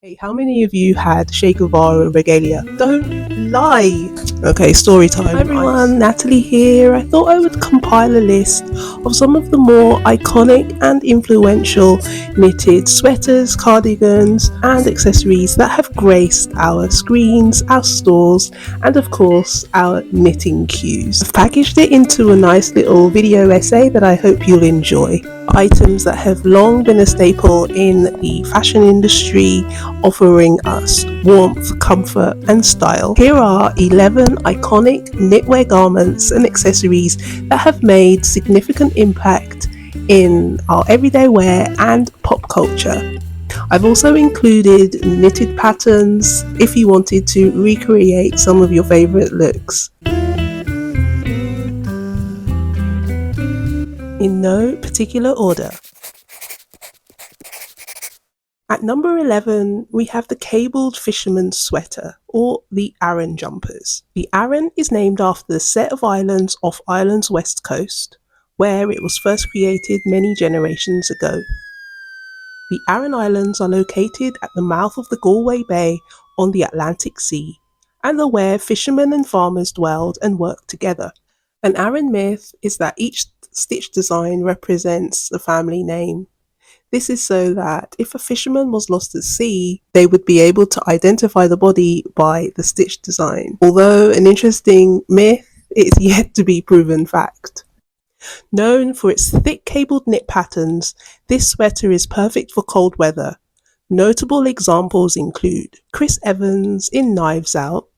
Hey, how many of you had Che Guevara regalia? Don't lie! Okay, story time. Hi everyone, Natalie here. I thought I would compile a list of some of the more iconic and influential knitted sweaters, cardigans, and accessories that have graced our screens, our stores, and of course, our knitting queues. I've packaged it into a nice little video essay that I hope you'll enjoy. Items that have long been a staple in the fashion industry, offering us warmth, comfort, and style. Here are 11 iconic knitwear garments and accessories that have made significant impact in our everyday wear and pop culture. I've also included knitted patterns if you wanted to recreate some of your favorite looks. In no particular order. At number 11, we have the cabled fisherman's sweater, or the Arran jumpers. The Arran is named after the set of islands off Ireland's west coast, where it was first created many generations ago. The Arran Islands are located at the mouth of the Galway Bay on the Atlantic Sea, and are where fishermen and farmers dwelled and worked together. An Arran myth is that each stitch design represents a family name. This is so that if a fisherman was lost at sea, they would be able to identify the body by the stitch design. Although an interesting myth, it is yet to be proven fact. Known for its thick cabled knit patterns, this sweater is perfect for cold weather. Notable examples include Chris Evans in Knives Out,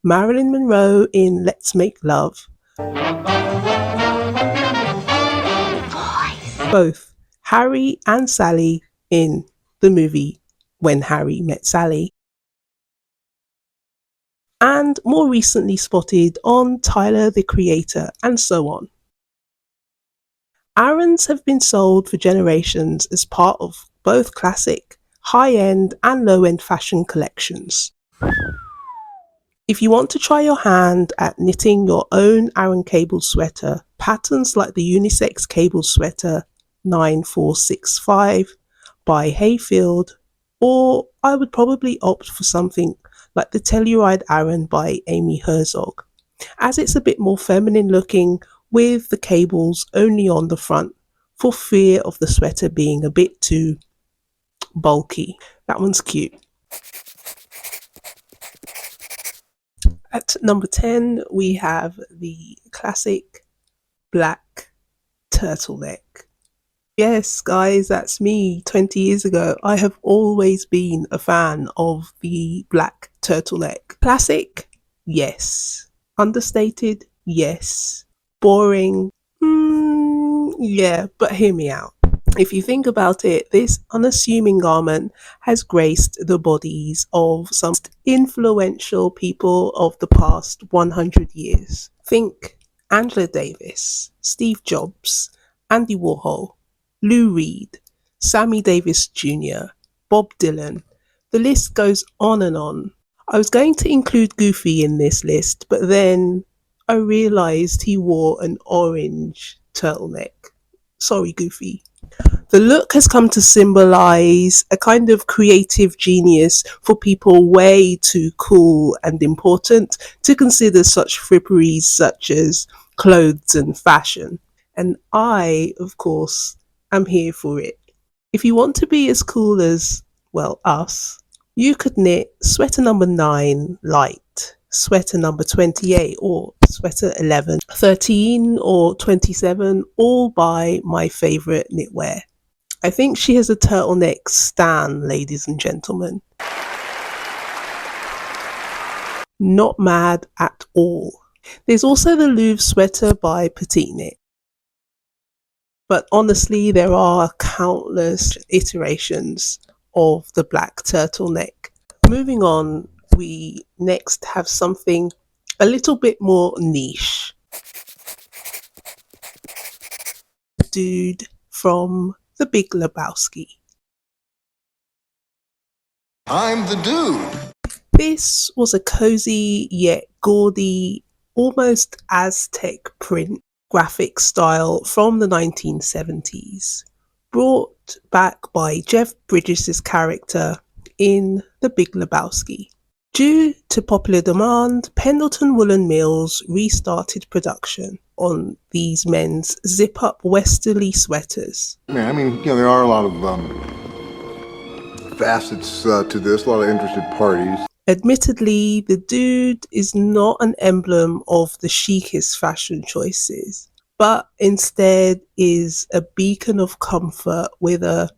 Marilyn Monroe in Let's Make Love, both Harry and Sally in the movie When Harry Met Sally, and more recently spotted on Tyler the Creator, and so on. Arrans have been sold for generations as part of both classic, high-end and low-end fashion collections. If you want to try your hand at knitting your own Arran cable sweater, patterns like the unisex cable sweater 9465 by Hayfield, or I would probably opt for something like the Telluride Arran by Amy Herzog, as it's a bit more feminine looking with the cables only on the front for fear of the sweater being a bit too bulky. That one's cute. At number 10, we have the classic black turtleneck. Yes, guys, that's me 20 years ago. I have always been a fan of the black turtleneck. Classic? Yes. Understated? Yes. Boring? Yeah, but hear me out. If you think about it, this unassuming garment has graced the bodies of some influential people of the past 100 years. Think Angela Davis, Steve Jobs, Andy Warhol, Lou Reed, Sammy Davis Jr., Bob Dylan. The list goes on and on. I was going to include Goofy in this list, but then I realised he wore an orange turtleneck. Sorry, Goofy. The look has come to symbolise a kind of creative genius for people way too cool and important to consider such fripperies such as clothes and fashion. And I, of course, am here for it. If you want to be as cool as, well, us, you could knit sweater number 9 light, sweater number 28 or sweater 11, 13 or 27, all by my favourite knitwear. I think she has a turtleneck stan, ladies and gentlemen. Not mad at all. There's also the Louvre sweater by Petite Knit. But honestly, there are countless iterations of the black turtleneck. Moving on, we next have something a little bit more niche. Dude from The Big Lebowski. I'm the dude. This was a cozy yet gaudy, almost Aztec print graphic style from the 1970s, brought back by Jeff Bridges' character in The Big Lebowski. Due to popular demand, Pendleton Woolen Mills restarted production on these men's zip-up westerly sweaters. Yeah, I mean, there are a lot of facets to this, a lot of interested parties. Admittedly, the dude is not an emblem of the chicest fashion choices, but instead is a beacon of comfort with a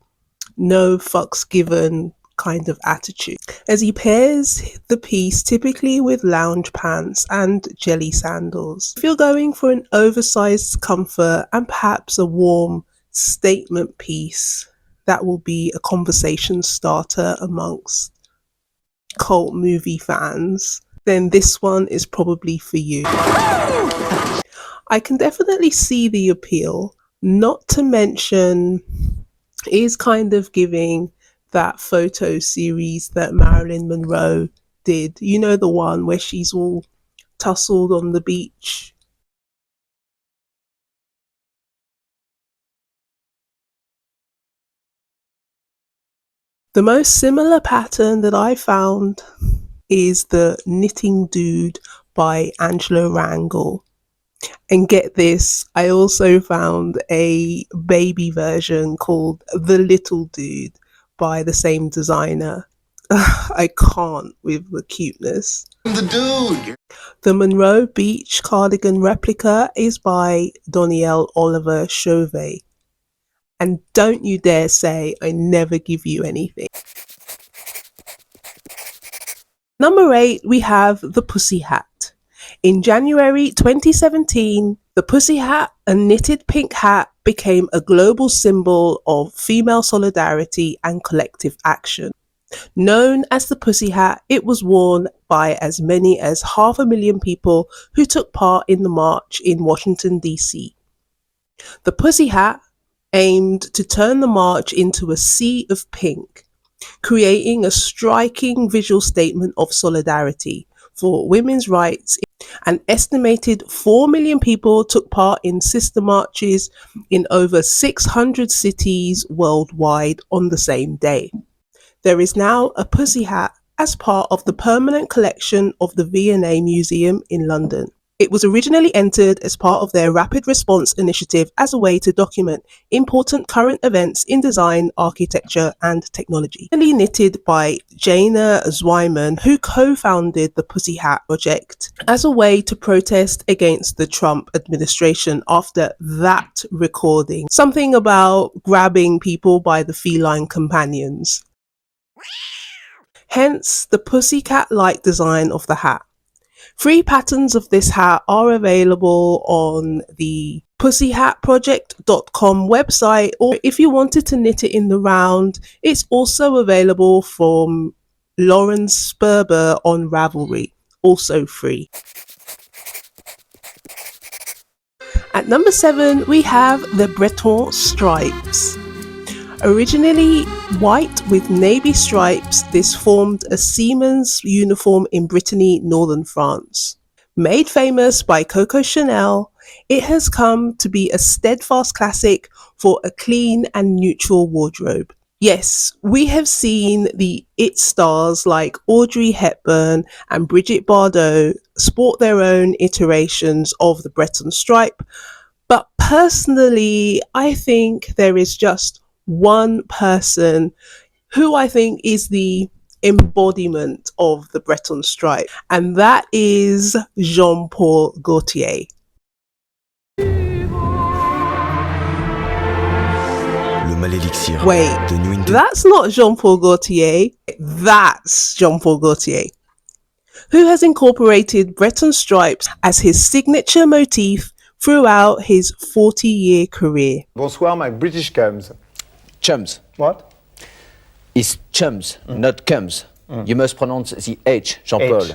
no fucks given kind of attitude, as he pairs the piece typically with lounge pants and jelly sandals. If you're going for an oversized comfort and perhaps a warm statement piece that will be a conversation starter amongst cult movie fans, then this one is probably for you. I can definitely see the appeal, not to mention is kind of giving that photo series that Marilyn Monroe did. You know, the one where she's all tussled on the beach. The most similar pattern that I found is the Knitting Dude by Angela Rangel. And get this, I also found a baby version called The Little Dude by the same designer. I can't with the cuteness. I'm the dude. The Monroe Beach cardigan replica is by Donielle Oliver Chauvet. And don't you dare say I never give you anything. Number 8, we have the Pussy Hat. In January 2017, the Pussy Hat, a knitted pink hat, became a global symbol of female solidarity and collective action. Known as the Pussy Hat, it was worn by as many as 500,000 people who took part in the march in Washington, D.C. The Pussy Hat aimed to turn the march into a sea of pink, creating a striking visual statement of solidarity for women's rights. An estimated 4 million people took part in sister marches in over 600 cities worldwide on the same day. There is now a Pussy Hat as part of the permanent collection of the V&A Museum in London. It was originally entered as part of their Rapid Response Initiative as a way to document important current events in design, architecture, and technology. Originally knitted by Jana Zweiman, who co-founded the Pussy Hat Project as a way to protest against the Trump administration after that recording. Something about grabbing people by the feline companions. Hence the pussycat-like design of the hat. 3 patterns of this hat are available on the pussyhatproject.com website, or if you wanted to knit it in the round, it's also available from Lauren Sperber on Ravelry, also free. At number 7, we have the Breton stripes. Originally white with navy stripes, this formed a seaman's uniform in Brittany, northern France. Made famous by Coco Chanel, it has come to be a steadfast classic for a clean and neutral wardrobe. Yes, we have seen the it stars like Audrey Hepburn and Brigitte Bardot sport their own iterations of the Breton stripe, but personally, I think there is just one person who I think is the embodiment of the Breton stripe, and that is Jean-Paul Gaultier. Wait, that's not Jean-Paul Gaultier, that's Jean-Paul Gaultier, who has incorporated Breton stripes as his signature motif throughout his 40-year career. Bonsoir, my British cums. Chums. What? It's chums, not cums. You must pronounce the H, Jean-Paul.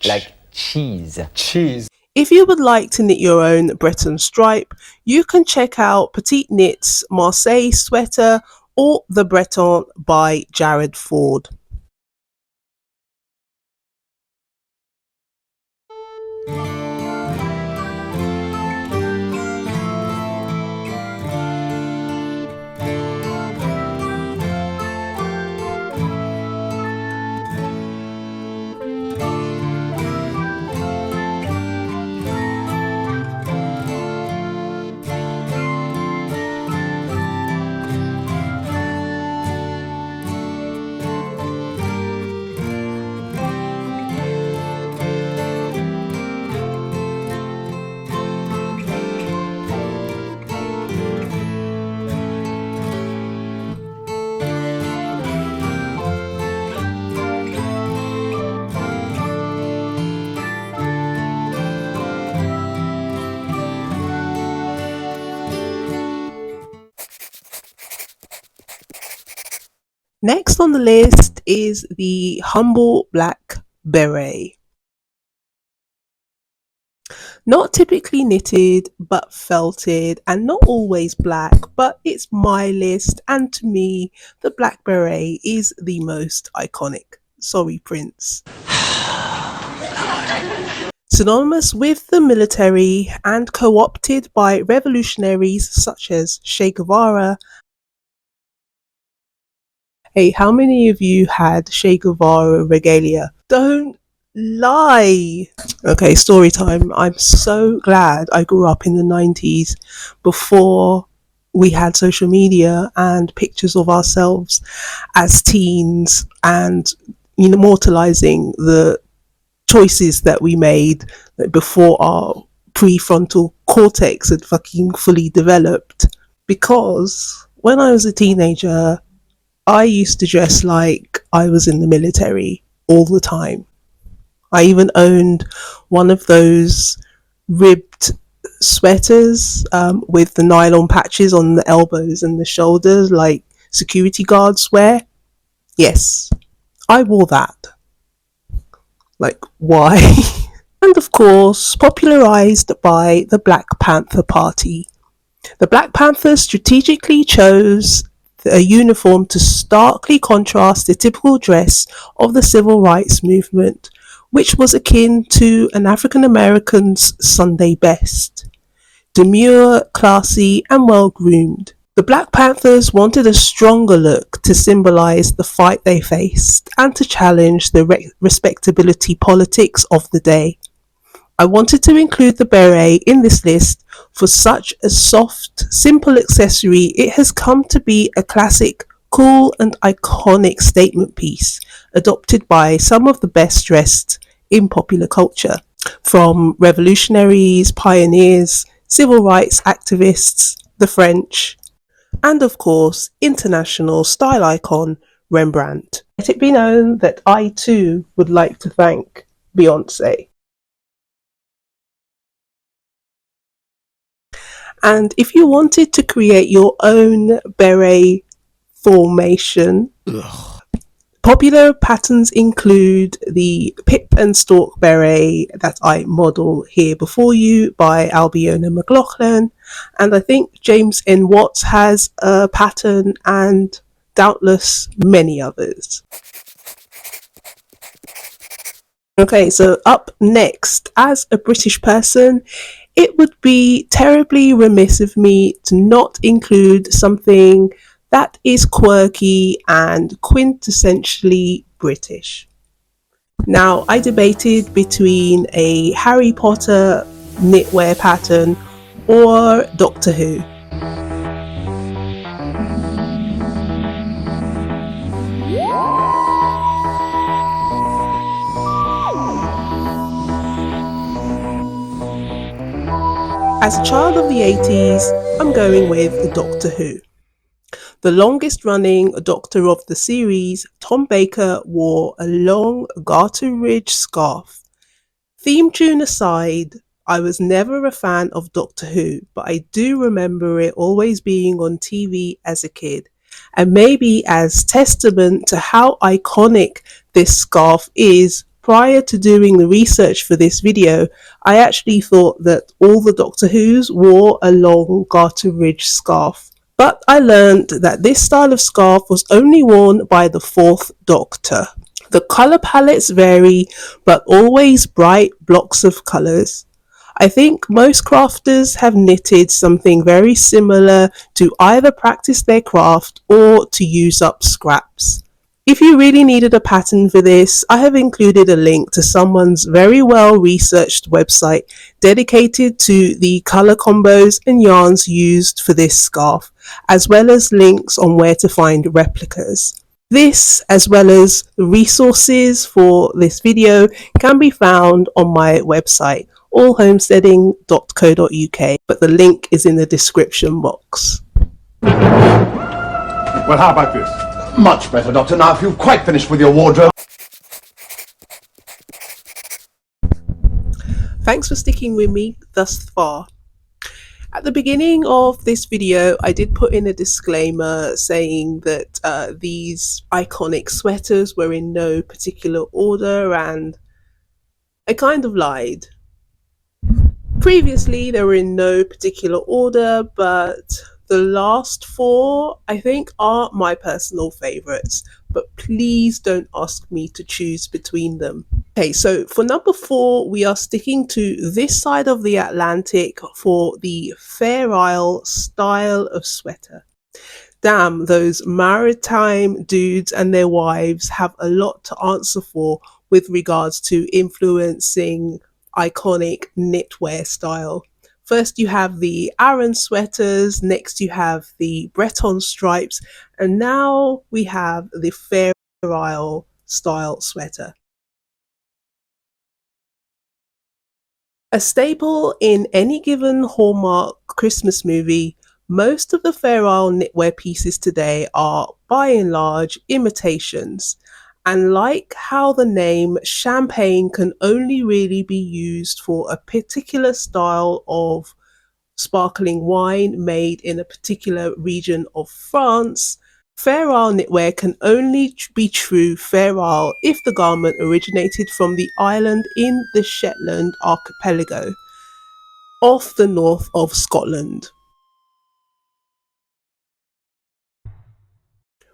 Like cheese. Cheese. If you would like to knit your own Breton stripe, you can check out Petite Knit's Marseille sweater or The Breton by Jared Ford. Next on the list is the humble black beret. Not typically knitted, but felted, and not always black, but it's my list, and to me, the black beret is the most iconic. Sorry, Prince. Synonymous with the military and co-opted by revolutionaries such as Che Guevara. Hey, how many of you had Che Guevara regalia? Don't lie. Okay, story time. I'm so glad I grew up in the 90s before we had social media and pictures of ourselves as teens and immortalizing the choices that we made before our prefrontal cortex had fucking fully developed. Because when I was a teenager, I used to dress like I was in the military all the time. I even owned one of those ribbed sweaters with the nylon patches on the elbows and the shoulders like security guards wear. Yes, I wore that. Like, why? And of course, popularized by the Black Panther Party. The Black Panthers strategically chose a uniform to starkly contrast the typical dress of the civil rights movement, which was akin to an African American's Sunday best. Demure, classy, and well groomed. The Black Panthers wanted a stronger look to symbolize the fight they faced and to challenge the respectability politics of the day. I wanted to include the beret in this list for such a soft, simple accessory. It has come to be a classic, cool and iconic statement piece, adopted by some of the best dressed in popular culture, from revolutionaries, pioneers, civil rights activists, the French, and of course, international style icon Rembrandt. Let it be known that I too would like to thank Beyonce. And if you wanted to create your own beret formation, popular patterns include the Pip and Stalk beret that I model here before you by Albiona McLaughlin. And I think James N. Watts has a pattern and doubtless many others. Okay, so up next, as a British person, it would be terribly remiss of me to not include something that is quirky and quintessentially British. Now, I debated between a Harry Potter knitwear pattern or Doctor Who. As a child of the 80s, I'm going with Doctor Who. The longest running Doctor of the series, Tom Baker wore a long garter ridge scarf. Theme tune aside, I was never a fan of Doctor Who, but I do remember it always being on TV as a kid. And maybe as testament to how iconic this scarf is, prior to doing the research for this video, I actually thought that all the Doctor Who's wore a long garter ridge scarf. But I learned that this style of scarf was only worn by the 4th Doctor. The colour palettes vary, but always bright blocks of colours. I think most crafters have knitted something very similar to either practice their craft or to use up scraps. If you really needed a pattern for this, I have included a link to someone's very well researched website dedicated to the colour combos and yarns used for this scarf, as well as links on where to find replicas. This, as well as the resources for this video, can be found on my website, allhomesteading.co.uk, but the link is in the description box. Well, how about this? Much better, Doctor. Now, if you've quite finished with your wardrobe. Thanks for sticking with me thus far. At the beginning of this video, I did put in a disclaimer saying that these iconic sweaters were in no particular order, and I kind of lied. Previously, they were in no particular order, but the last four, I think, are my personal favorites. But please don't ask me to choose between them. Okay, so for number 4, we are sticking to this side of the Atlantic for the Fair Isle style of sweater. Damn, those maritime dudes and their wives have a lot to answer for with regards to influencing iconic knitwear style. First, you have the Aran sweaters, next, you have the Breton stripes, and now we have the Fair Isle style sweater. A staple in any given Hallmark Christmas movie, most of the Fair Isle knitwear pieces today are, by and large, imitations. And like how the name champagne can only really be used for a particular style of sparkling wine made in a particular region of France, Fair Isle knitwear can only be true Fair Isle if the garment originated from the island in the Shetland archipelago, off the north of Scotland.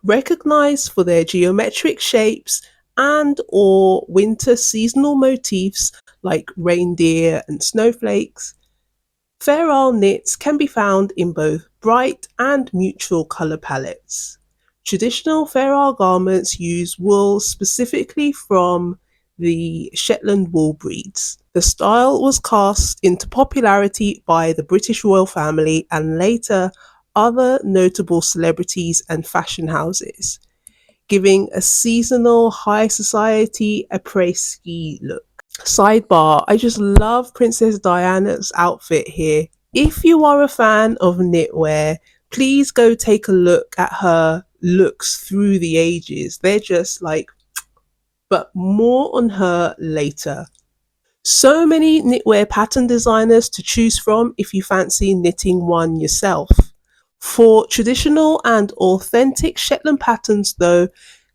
Recognised for their geometric shapes and or winter seasonal motifs like reindeer and snowflakes, Fair Isle knits can be found in both bright and neutral colour palettes. Traditional Fair Isle garments use wool specifically from the Shetland wool breeds. The style was cast into popularity by the British royal family and later other notable celebrities and fashion houses, giving a seasonal high society après-ski look. Sidebar, I just love Princess Diana's outfit here. If you are a fan of knitwear, please go take a look at her looks through the ages. They're just like, but more on her later. So many knitwear pattern designers to choose from if you fancy knitting one yourself. For traditional and authentic Shetland patterns though,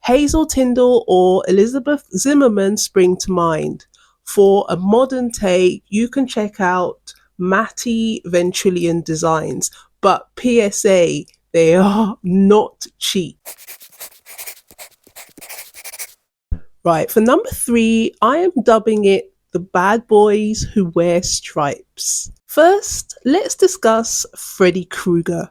Hazel Tyndall or Elizabeth Zimmerman spring to mind. For a modern take, you can check out Matty Ventrillion designs, but PSA, they are not cheap. Right, for number 3, I am dubbing it the bad boys who wear stripes. First, let's discuss Freddy Krueger,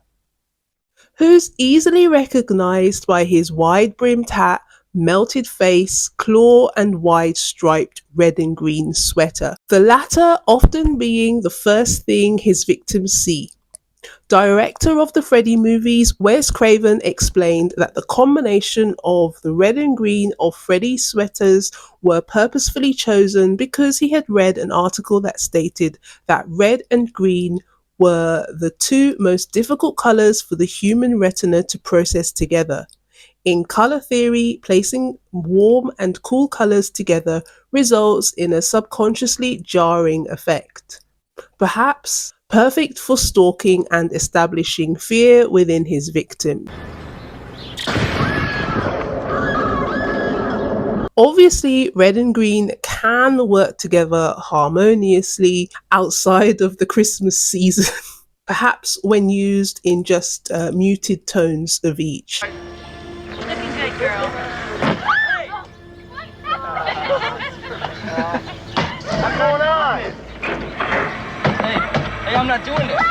who's easily recognised by his wide-brimmed hat, melted face, claw and wide striped red and green sweater, the latter often being the first thing his victims see. Director of the Freddy movies, Wes Craven explained that the combination of the red and green of Freddy's sweaters were purposefully chosen because he had read an article that stated that red and green were the two most difficult colors for the human retina to process together. In color theory, placing warm and cool colors together results in a subconsciously jarring effect. Perhaps perfect for stalking and establishing fear within his victim. Obviously, red and green can work together harmoniously outside of the Christmas season, perhaps when used in just muted tones of each. Looking good, girl. What's going on? Hey, I'm not doing this.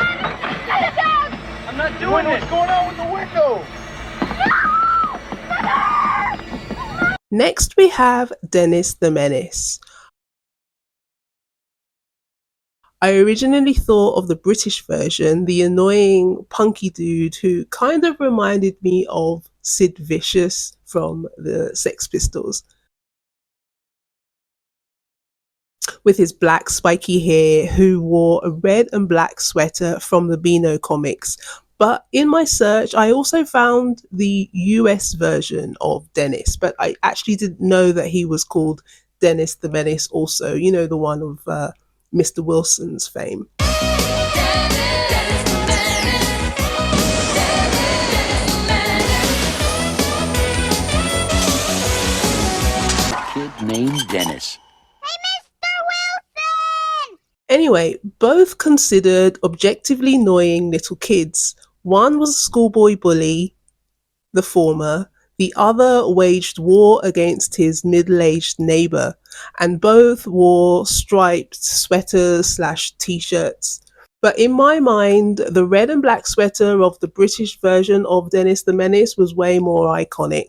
I'm not doing this. What's going on with the window? Next we have Dennis the Menace. I originally thought of the British version, the annoying punky dude who kind of reminded me of Sid Vicious from the Sex Pistols, with his black spiky hair, who wore a red and black sweater from the Beano comics. But in my search, I also found the US version of Dennis, but I actually didn't know that he was called Dennis the Menace also, you know, the one of Mr. Wilson's fame. Dennis. named Dennis. Anyway, both considered objectively annoying little kids. One was a schoolboy bully, the former, the other waged war against his middle-aged neighbor, and both wore striped sweaters/t-shirts. But in my mind, the red and black sweater of the British version of Dennis the Menace was way more iconic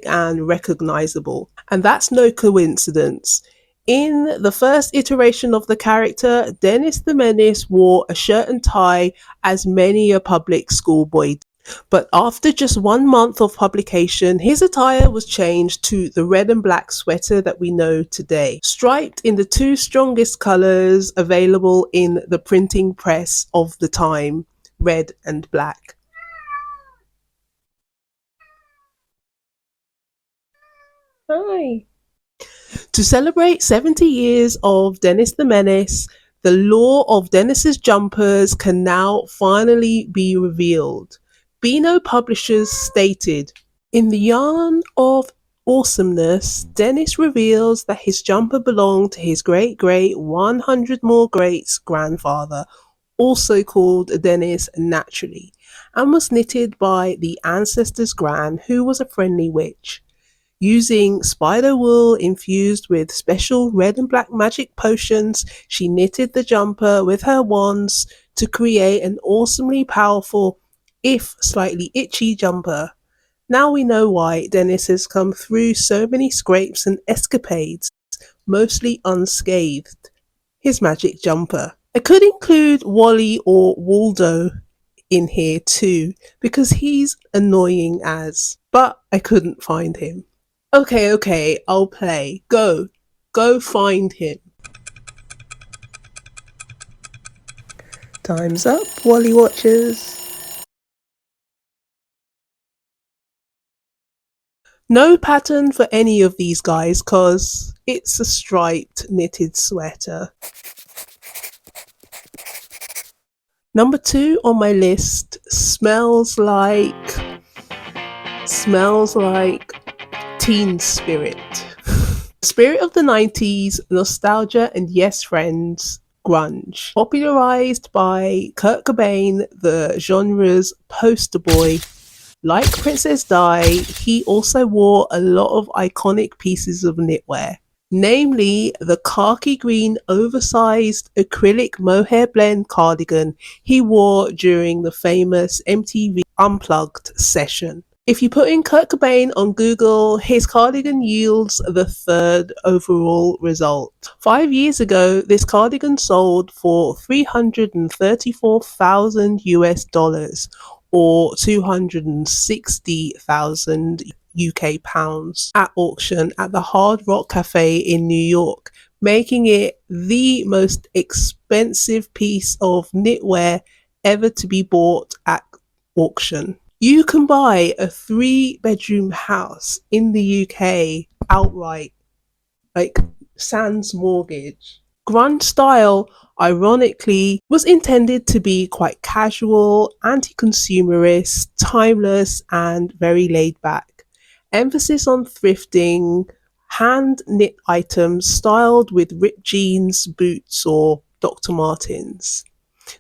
and recognizable. And that's no coincidence. In the first iteration of the character, Dennis the Menace wore a shirt and tie as many a public schoolboy did. But after just 1 month of publication, his attire was changed to the red and black sweater that we know today, striped in the two strongest colours available in the printing press of the time, red and black. Hi. To celebrate 70 years of Dennis the Menace, the lore of Dennis's jumpers can now finally be revealed. Beano Publishers stated, "In the yarn of awesomeness, Dennis reveals that his jumper belonged to his great-great 100 more greats grandfather, also called Dennis naturally, and was knitted by the ancestor's gran, who was a friendly witch. Using spider wool infused with special red and black magic potions, she knitted the jumper with her wands to create an awesomely powerful, if slightly itchy jumper. Now we know why Dennis has come through so many scrapes and escapades, mostly unscathed. His magic jumper." I could include Wally or Waldo in here too, because he's annoying as, but I couldn't find him. Okay, I'll play. Go find him. Time's up, Wally watchers. No pattern for any of these guys, cause it's a striped knitted sweater. Number 2 on my list smells like teen spirit. Spirit of the 90s, nostalgia, and yes friends, grunge. Popularized by Kurt Cobain, the genre's poster boy. Like Princess Di, he also wore a lot of iconic pieces of knitwear, namely the khaki green oversized acrylic mohair blend cardigan he wore during the famous MTV Unplugged session. If you put in Kurt Cobain on Google, his cardigan yields the 3rd overall result. 5 years ago, this cardigan sold for $334,000 US, or 260,000 UK pounds at auction at the Hard Rock Cafe in New York, making it the most expensive piece of knitwear ever to be bought at auction. You can buy a 3-bedroom house in the UK outright, like sans mortgage. Grunge style, ironically, was intended to be quite casual, anti-consumerist, timeless, and very laid back. Emphasis on thrifting, hand-knit items styled with ripped jeans, boots, or Dr. Martens.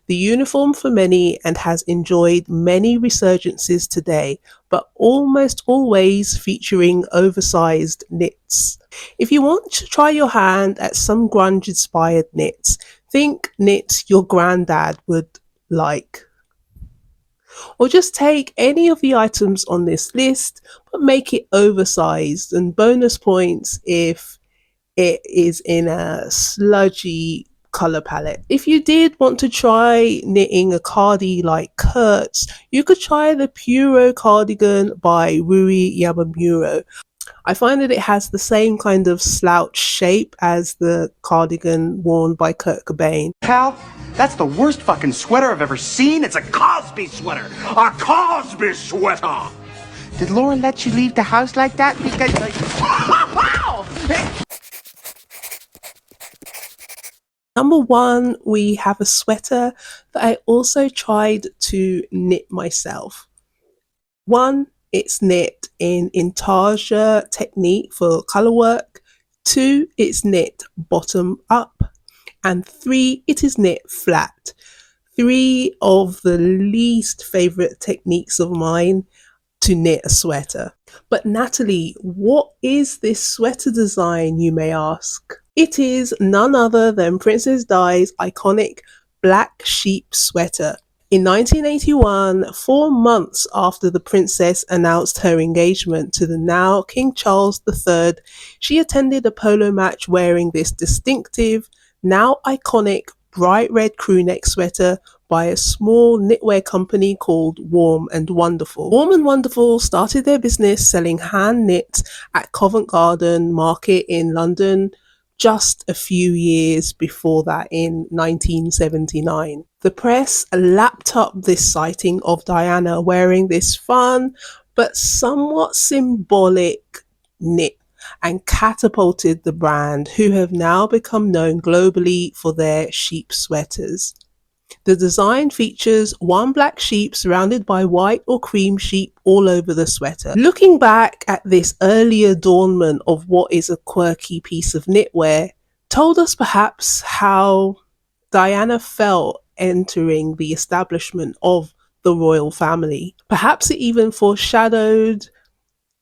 The uniform for many and has enjoyed many resurgences today, but almost always featuring oversized knits. If you want to try your hand at some grunge-inspired knits, think knits your granddad would like. Or just take any of the items on this list, but make it oversized, and bonus points if it is in a sludgy color palette. If you did want to try knitting a cardi like Kurt's, you could try the Puro cardigan by Rui Yamamuro. I find that it has the same kind of slouch shape as the cardigan worn by Kurt Cobain. Pal, that's the worst fucking sweater I've ever seen. It's a Cosby sweater. A Cosby sweater. Did Laura let you leave the house like that? Because Number 1, we have a sweater that I also tried to knit myself. 1 it's knit in intarsia technique for color work. 2, it's knit bottom up. And 3, it is knit flat. 3 of the least favorite techniques of mine to knit a sweater. But Natalie, what is this sweater design, you may ask? It is none other than Princess Di's iconic black sheep sweater. In 1981, 4 months after the princess announced her engagement to the now King Charles III, she attended a polo match wearing this distinctive, now iconic, bright red crewneck sweater by a small knitwear company called Warm and Wonderful. Warm and Wonderful started their business selling hand knits at Covent Garden Market in London just a few years before that, in 1979. The press lapped up this sighting of Diana wearing this fun but somewhat symbolic knit and catapulted the brand, who have now become known globally for their sheep sweaters. The design features one black sheep surrounded by white or cream sheep all over the sweater. Looking back at this early adornment of what is a quirky piece of knitwear, told us perhaps how Diana felt entering the establishment of the royal family. Perhaps it even foreshadowed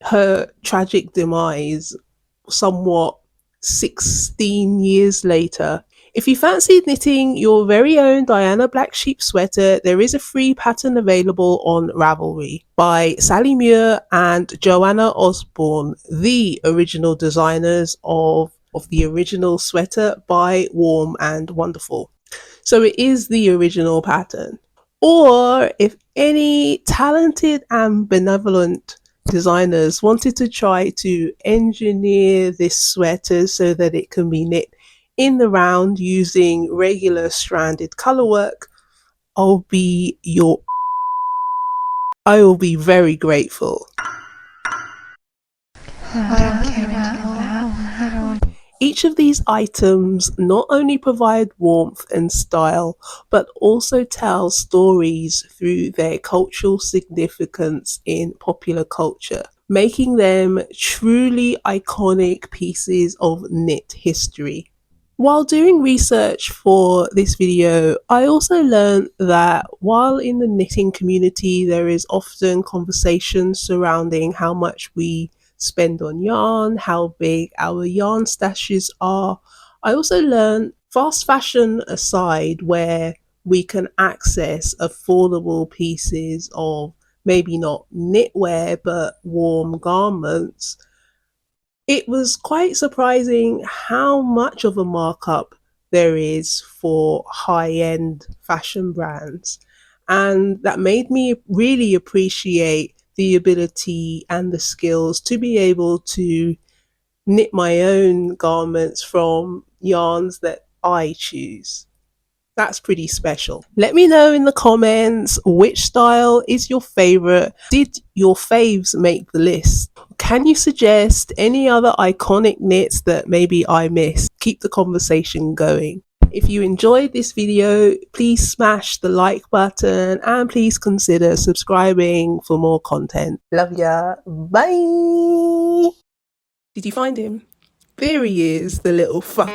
her tragic demise somewhat 16 years later. If you fancy knitting your very own Diana Black Sheep sweater, there is a free pattern available on Ravelry by Sally Muir and Joanna Osborne, the original designers of the original sweater by Warm and Wonderful. So it is the original pattern. Or if any talented and benevolent designers wanted to try to engineer this sweater so that it can be knit in the round using regular stranded color work, I will be very grateful. Each of these items not only provide warmth and style, but also tell stories through their cultural significance in popular culture, making them truly iconic pieces of knit history. While doing research for this video, I also learned that while in the knitting community there is often conversation surrounding how much we spend on yarn, how big our yarn stashes are, I also learned, fast fashion aside, where we can access affordable pieces of maybe not knitwear but warm garments, it was quite surprising how much of a markup there is for high-end fashion brands. And that made me really appreciate the ability and the skills to be able to knit my own garments from yarns that I choose. That's pretty special. Let me know in the comments which style is your favorite. Did your faves make the list? Can you suggest any other iconic knits that maybe I missed? Keep the conversation going. If you enjoyed this video, please smash the like button and please consider subscribing for more content. Love ya. Bye. Did you find him? There he is, the little fuck.